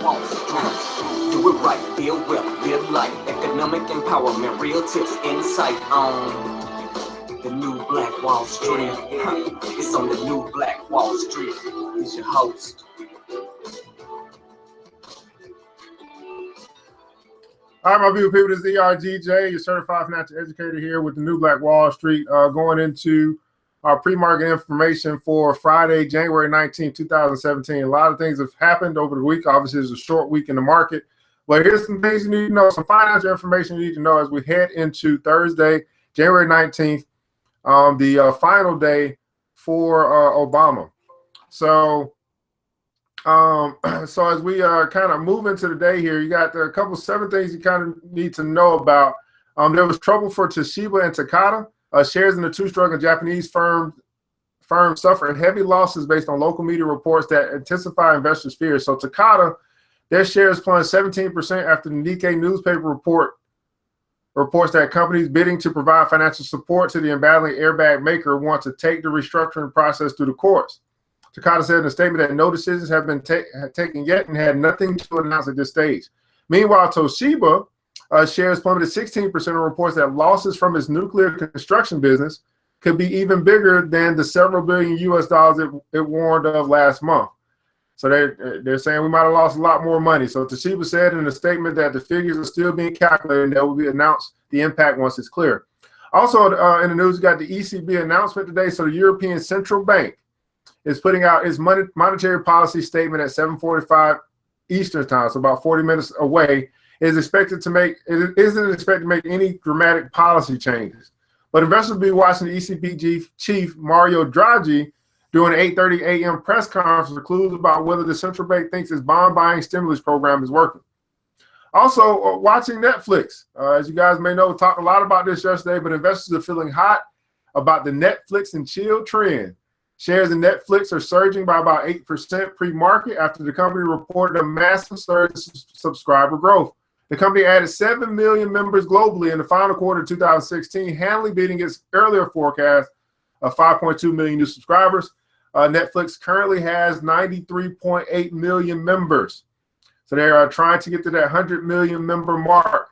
Wall Street. Do it right, build wealth, live life, economic empowerment, real tips, insight on the new Black Wall Street. It's on the new Black Wall Street. It's your host. All right, my beautiful people, this is ERGJ, your certified financial educator here with the new Black Wall Street, going into our pre-market information for Friday, January 19, 2017. A lot of things have happened over the week. Obviously, it's a short week in the market. But here's some things you need to know, some financial information you need to know as we head into Thursday, January 19th, the final day for Obama. So as we kind of move into the day here, you got a couple 7 things you kind of need to know about. There was trouble for Toshiba and Takata. Shares in the two struggling Japanese firms suffered heavy losses based on local media reports that intensify investors' fears. So Takata, their shares plunged 17% after the Nikkei newspaper reports that companies bidding to provide financial support to the embattling airbag maker want to take the restructuring process through the courts. Takata said in a statement that no decisions have been taken yet and had nothing to announce at this stage. Meanwhile, Toshiba shares plummeted 16% on reports that losses from its nuclear construction business could be even bigger than the several billion US dollars it warned of last month. So they're saying we might have lost a lot more money. So Toshiba said in a statement that the figures are still being calculated and that will be announced the impact once it's clear. Also in the news, you got the ECB announcement today. So the European Central Bank is putting out its monetary policy statement at 7:45 Eastern time, so about 40 minutes away. It isn't expected to make any dramatic policy changes. But investors will be watching the ECB chief Mario Draghi during an 8:30 a.m. press conference for clues about whether the central bank thinks its bond buying stimulus program is working. Also, watching Netflix. As you guys may know, we talked a lot about this yesterday, but investors are feeling hot about the Netflix and chill trend. Shares in Netflix are surging by about 8% pre-market after the company reported a massive surge in subscriber growth. The company added 7 million members globally in the final quarter of 2016, handily beating its earlier forecast of 5.2 million new subscribers. Netflix currently has 93.8 million members. So they are trying to get to that 100 million member mark.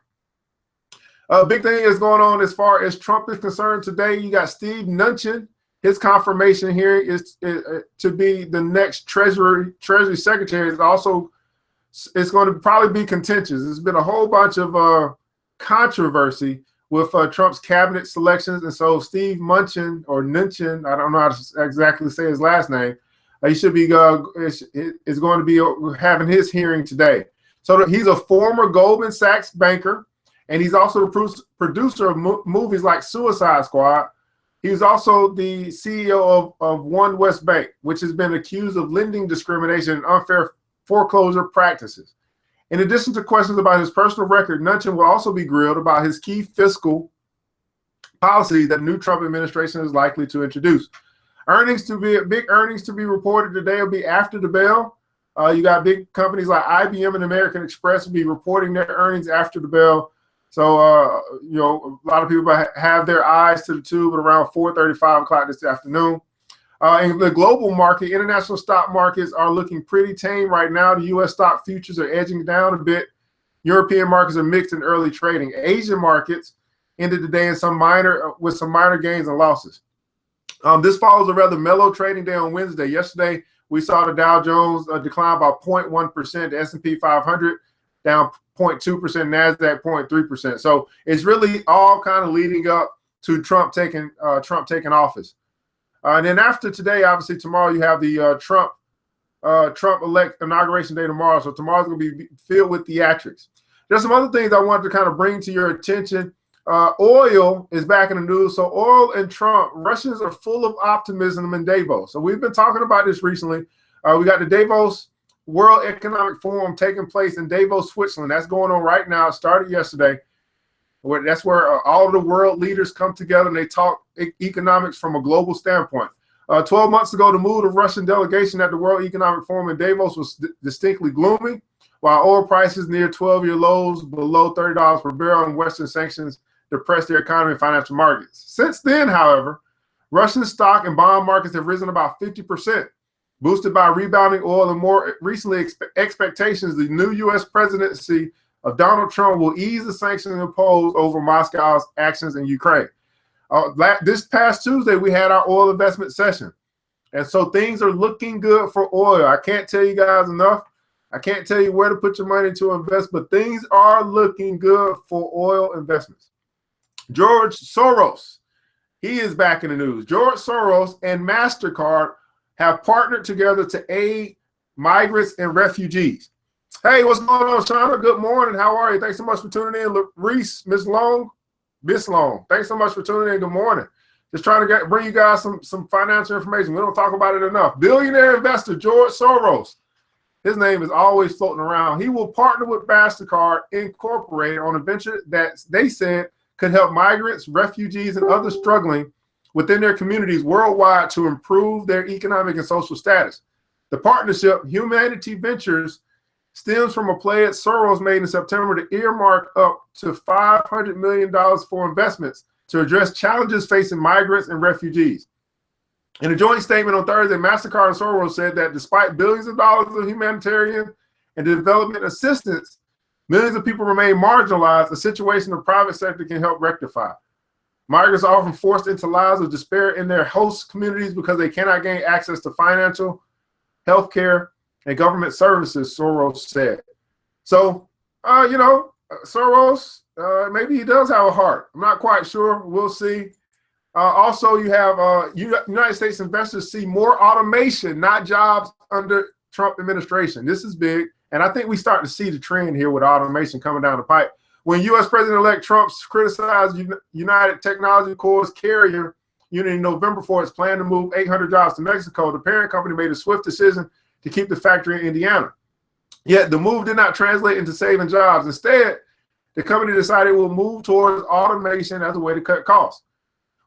A big thing is going on as far as Trump is concerned today. You got Steve Mnuchin. His confirmation here is to be the next Treasury Secretary. It's going to probably be contentious. There's been a whole bunch of controversy with Trump's cabinet selections, and so Steve Mnuchin, I don't know how to exactly say his last name. He should be is going to be having his hearing today. So he's a former Goldman Sachs banker, and he's also the producer of movies like Suicide Squad. He's also the CEO of One West Bank, which has been accused of lending discrimination and unfair foreclosure practices. In addition to questions about his personal record, Mnuchin will also be grilled about his key fiscal policies that the new Trump administration is likely to introduce. Big earnings to be reported today will be after the bell. You got big companies like IBM and American Express will be reporting their earnings after the bell. So, a lot of people have their eyes to the tube at around 4:30, 5 o'clock this afternoon. In the global market, international stock markets are looking pretty tame right now. The U.S. stock futures are edging down a bit. European markets are mixed in early trading. Asian markets ended the day with some minor gains and losses. This follows a rather mellow trading day on Wednesday. Yesterday, we saw the Dow Jones decline by 0.1%, the S&P 500 down 0.2%, NASDAQ 0.3%. So it's really all kind of leading up to Trump taking office. And then after today, obviously tomorrow you have the Trump elect inauguration day tomorrow. So tomorrow's going to be filled with theatrics. There's some other things I wanted to kind of bring to your attention. Oil is back in the news. So oil and Trump, Russians are full of optimism in Davos. So we've been talking about this recently. We got the Davos World Economic Forum taking place in Davos, Switzerland. That's going on right now. It started yesterday. That's where all of the world leaders come together and they talk economics from a global standpoint. 12 months ago, the mood of Russian delegation at the World Economic Forum in Davos was distinctly gloomy, while oil prices near 12-year lows below $30 per barrel and Western sanctions depressed their economy and financial markets. Since then, however, Russian stock and bond markets have risen about 50%. Boosted by rebounding oil and more recently expectations, the new U.S. presidency of Donald Trump will ease the sanctions imposed over Moscow's actions in Ukraine. This past Tuesday, we had our oil investment session. And so things are looking good for oil. I can't tell you guys enough. I can't tell you where to put your money to invest, but things are looking good for oil investments. George Soros, he is back in the news. George Soros and MasterCard have partnered together to aid migrants and refugees. Hey, what's going on, Shauna? Good morning. How are you? Thanks so much for tuning in. Reese, Miss Long, thanks so much for tuning in. Good morning. Just trying to bring you guys some financial information. We don't talk about it enough. Billionaire investor George Soros, his name is always floating around. He will partner with MasterCard Incorporated on a venture that they said could help migrants, refugees, and others struggling within their communities worldwide to improve their economic and social status. The partnership, Humanity Ventures, stems from a pledge Soros made in September to earmark up to $500 million for investments to address challenges facing migrants and refugees. In a joint statement on Thursday, MasterCard and Soros said that despite billions of dollars of humanitarian and development assistance, millions of people remain marginalized, a situation the private sector can help rectify. Migrants are often forced into lives of despair in their host communities because they cannot gain access to financial, healthcare, and government services, Soros said. So, Soros, maybe he does have a heart. I'm not quite sure. We'll see. Also, you have United States investors see more automation, not jobs under Trump administration. This is big. And I think we start to see the trend here with automation coming down the pipe. When U.S. President-elect Trump criticized United Technology Corps' carrier unit in November for its plan to move 800 jobs to Mexico, the parent company made a swift decision to keep the factory in Indiana. Yet the move did not translate into saving jobs. Instead, the company decided it will move towards automation as a way to cut costs.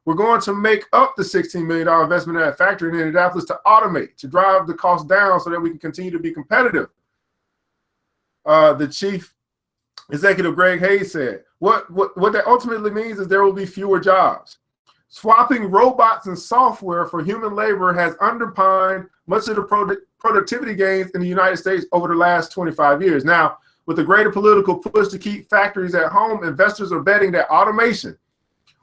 We're going to make up the $16 million investment in that factory in Indianapolis to automate, to drive the cost down so that we can continue to be competitive. The chief executive, Greg Hayes, said, what that ultimately means is there will be fewer jobs. Swapping robots and software for human labor has underpinned much of the productivity gains in the United States over the last 25 years. Now, with the greater political push to keep factories at home, investors are betting that automation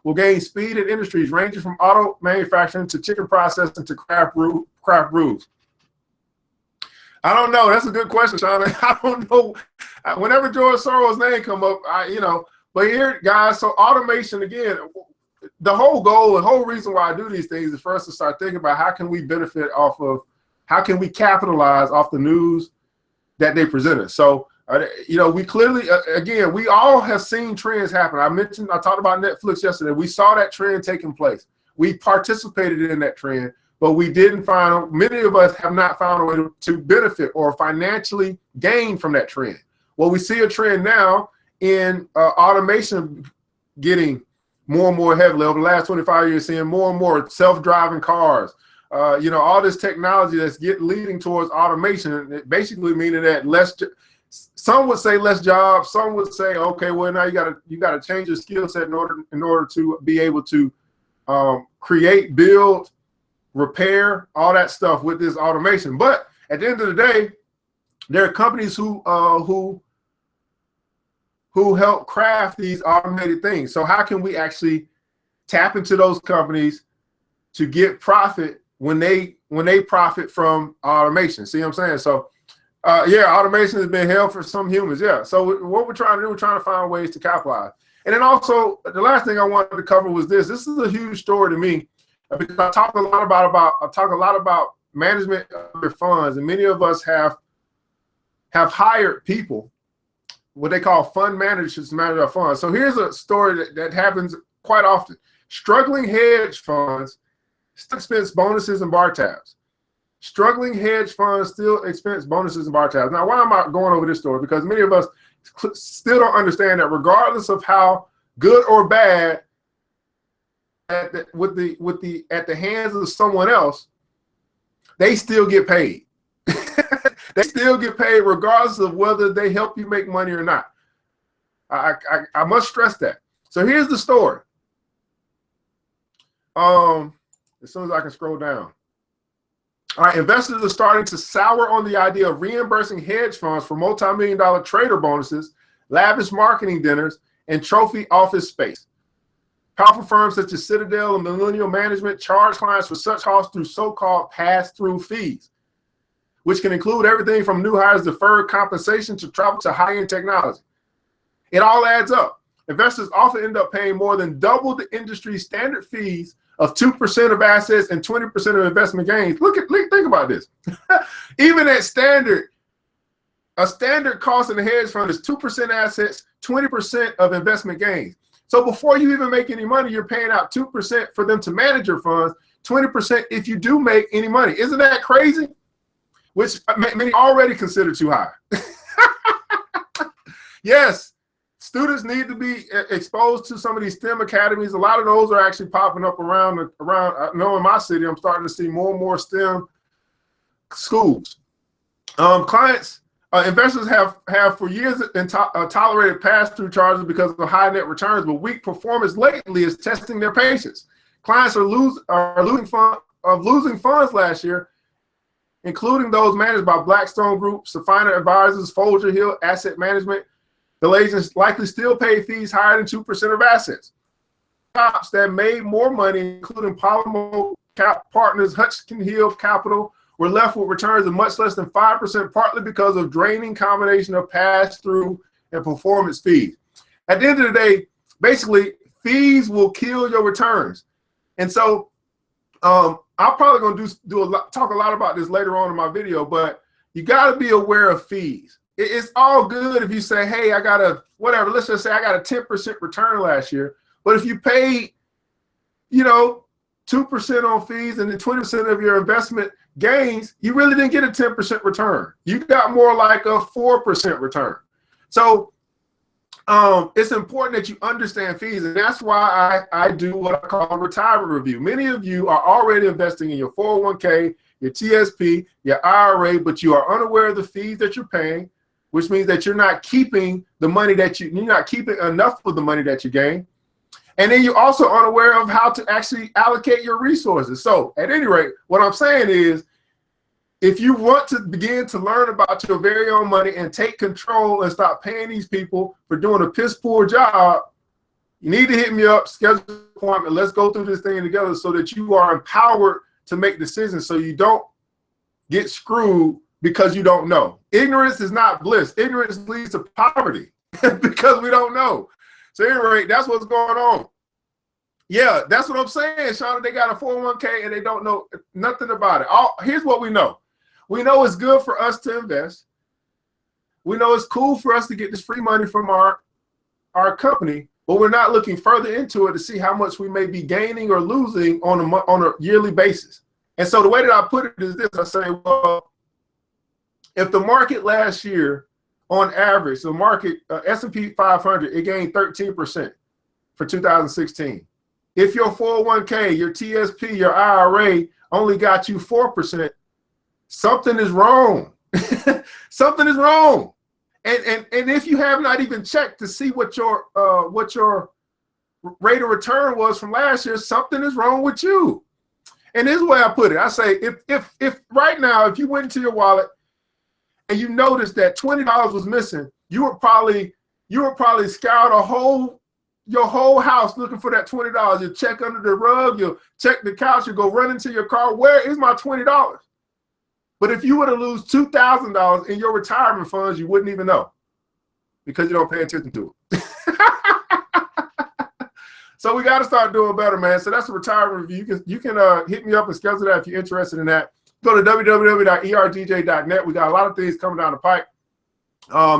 will gain speed in industries ranging from auto manufacturing to chicken processing to craft brews. I don't know. That's a good question, Sean. I don't know. Whenever George Soros' name come up, but here, guys, so automation, again, the whole goal and whole reason why I do these things is for us to start thinking about how can we benefit off of, how can we capitalize off the news that they present us. So, we clearly, again, we all have seen trends happen. I talked about Netflix yesterday. We saw that trend taking place. We participated in that trend, but we didn't find, many of us have not found a way to benefit or financially gain from that trend. Well, we see a trend now in automation getting more and more heavily over the last 25 years, seeing more and more self-driving cars, all this technology that's leading towards automation, basically meaning that some would say less jobs, some would say, okay, well, now you gotta change your skill set in order to be able to create, build, repair, all that stuff with this automation. But at the end of the day, there are companies who help craft these automated things. So how can we actually tap into those companies to get profit when they profit from automation? See what I'm saying? So automation has been hell for some humans. Yeah. So what we're trying to do, we're trying to find ways to capitalize. And then also the last thing I wanted to cover was this. This is a huge story to me because I talk a lot about management of their funds, and many of us have hired people, what they call fund managers, to manage our funds. So here's a story that happens quite often. Struggling hedge funds still expense bonuses and bar tabs. Struggling hedge funds still expense bonuses and bar tabs. Now, why am I going over this story? Because many of us still don't understand that regardless of how good or bad at the hands of someone else, they still get paid. They still get paid regardless of whether they help you make money or not. I must stress that. So here's the story. As soon as I can scroll down. All right, investors are starting to sour on the idea of reimbursing hedge funds for multi-million-dollar trader bonuses, lavish marketing dinners, and trophy office space. Powerful firms such as Citadel and Millennial Management charge clients for such costs through so-called pass-through fees, which can include everything from new hires' deferred compensation to travel to high-end technology. It all adds up. Investors often end up paying more than double the industry standard fees of 2% of assets and 20% of investment gains. Think about this. Even at standard, a standard cost in a hedge fund is 2% assets, 20% of investment gains. So before you even make any money, you're paying out 2% for them to manage your funds, 20% if you do make any money. Isn't that crazy? Which many already consider too high. Yes. Students need to be exposed to some of these STEM academies. A lot of those are actually popping up around. I know in my city, I'm starting to see more and more STEM schools. Investors have for years tolerated pass-through charges because of high net returns, but weak performance lately is testing their patience. Clients are losing funds last year, including those managed by Blackstone Group, Safina Advisors, Folger Hill Asset Management. The agents likely still pay fees higher than 2% of assets. Shops that made more money, including Polymo Partners, Hutchinson Hill Capital, were left with returns of much less than 5%, partly because of draining combination of pass-through and performance fees. At the end of the day, basically, fees will kill your returns. And so I'm probably going to talk a lot about this later on in my video, but you got to be aware of fees. It's all good if you say, hey, I got a, whatever, let's just say I got a 10% return last year. But if you paid, 2% on fees and then 20% of your investment gains, you really didn't get a 10% return. You got more like a 4% return. So it's important that you understand fees. And that's why I do what I call a retirement review. Many of you are already investing in your 401k, your TSP, your IRA, but you are unaware of the fees that you're paying, which means that you're not keeping the money you're not keeping enough of the money that you gain. And then you're also unaware of how to actually allocate your resources. So at any rate, what I'm saying is, if you want to begin to learn about your very own money and take control and stop paying these people for doing a piss poor job, you need to hit me up, schedule an appointment. Let's go through this thing together so that you are empowered to make decisions so you don't get screwed because you don't know. Ignorance is not bliss. Ignorance leads to poverty because we don't know. So at any rate, that's what's going on. Yeah, that's what I'm saying, Shauna. They got a 401k and they don't know nothing about it. Here's what we know. We know it's good for us to invest. We know it's cool for us to get this free money from our company, but we're not looking further into it to see how much we may be gaining or losing on a yearly basis. And so the way that I put it is this. I say, well, if the market last year, on average, the market, S&P 500, it gained 13% for 2016. If your 401k, your TSP, your IRA only got you 4%, something is wrong. Something is wrong. And if you have not even checked to see what your rate of return was from last year, something is wrong with you. And this is the way I put it. I say, if right now, if you went into your wallet and you noticed that $20 was missing, you would probably scour your whole house looking for that $20. You check under the rug, you'll check the couch, you go run into your car. Where is my $20? But if you were to lose $2,000 in your retirement funds, you wouldn't even know because you don't pay attention to it. So we got to start doing better, man. So that's a retirement review. You can hit me up and schedule that if you're interested in that. Go to www.erdj.net. We got a lot of things coming down the pipe.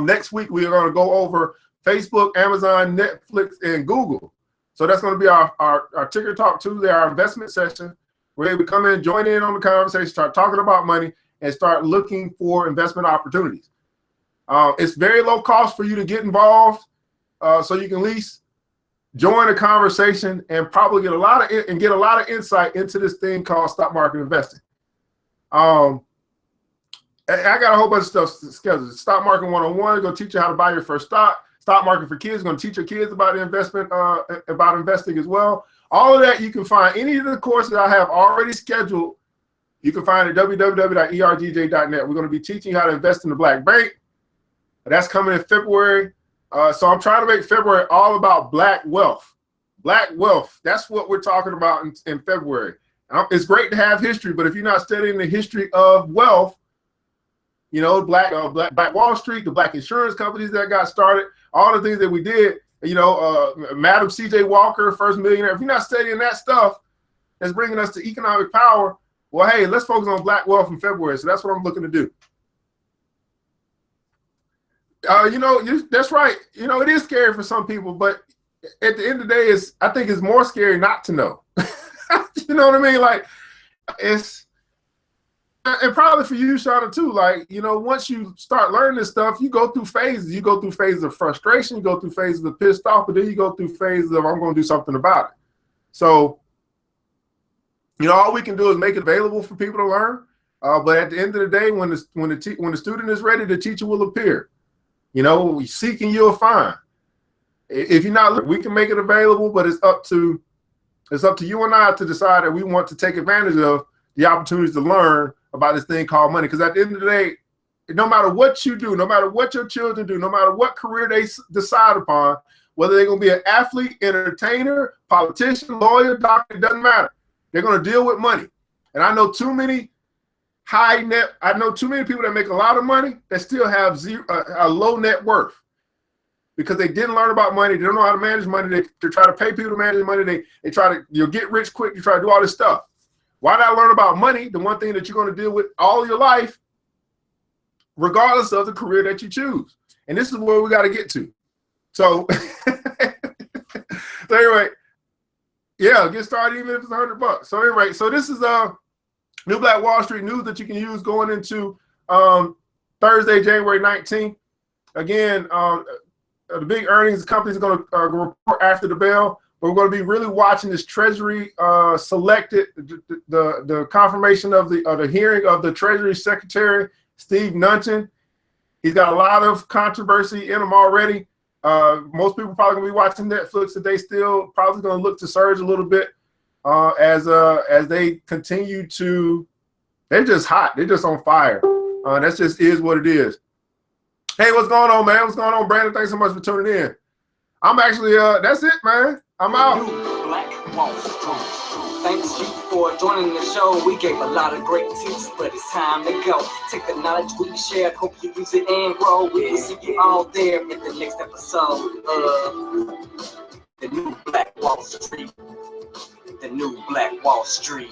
Next week, we are going to go over Facebook, Amazon, Netflix, and Google. So that's going to be our Ticker Talk Tuesday, our investment session, where we come in, join in on the conversation, start talking about money, and start looking for investment opportunities. It's very low cost for you to get involved, so you can at least join a conversation and probably get a lot of insight into this thing called stock market investing. I got a whole bunch of stuff scheduled. Stock Market 101 going to teach you how to buy your first stock. Stock Market for Kids going to teach your kids about investment, about investing as well. All of that you can find any of the courses I have already scheduled You can find it at www.ergj.net. We're going to be teaching you how to invest in the Black Bank. That's coming in February. So I'm trying to make February all about Black wealth. Black wealth. That's what we're talking about in February. It's great to have history, but if you're not studying the history of wealth, you know, Black Wall Street, the Black insurance companies that got started, all the things that we did, you know, Madam C.J. Walker, first millionaire. If you're not studying that stuff that's bringing us to economic power, well, hey, let's focus on Black wealth in February. So that's what I'm looking to do. You know, that's right. You know, it is scary for some people, but at the end of the day, I think it's more scary not to know. You know what I mean? Like, and probably for you, Shauna, too. Like, you know, once you start learning this stuff, you go through phases. You go through phases of frustration. You go through phases of pissed off, but then you go through phases of I'm going to do something about it. So, you know, all we can do is make it available for people to learn. But at the end of the day, when the student is ready, the teacher will appear. You know, seek and you'll find. If you're not, we can make it available, but it's up to you and I to decide that we want to take advantage of the opportunities to learn about this thing called money. Because at the end of the day, no matter what you do, no matter what your children do, no matter what career they decide upon, whether they're going to be an athlete, entertainer, politician, lawyer, doctor, it doesn't matter. They're going to deal with money. And I know too many people that make a lot of money that still have a low net worth because they didn't learn about money. They don't know how to manage money. They try to pay people to manage money. They try to get rich quick. You try to do all this stuff. Why not learn about money? The one thing that you're going to deal with all your life, regardless of the career that you choose. And this is where we got to get to. So, so anyway, yeah, get started even if it's $100. So anyway, so this is New Black Wall Street news that you can use going into Thursday, January 19th. Again, the big earnings companies are going to report after the bell. But we're going to be really watching this Treasury selected, the confirmation of the hearing of the Treasury Secretary, Steve Mnuchin. He's got a lot of controversy in him already. Most people probably going to be watching Netflix today still, probably going to look to surge a little bit as they continue to, they're just hot. They're just on fire. That just is what it is. Hey, what's going on, man? What's going on, Brandon? Thanks so much for tuning in. I'm actually, that's it, man. I'm out. Black Wall Street. Thanks you for joining the show. We gave a lot of great tips, but it's time to go. Take the knowledge we shared, hope you use it and grow. We will see you all there in the next episode of the New Black Wall Street. The New Black Wall Street.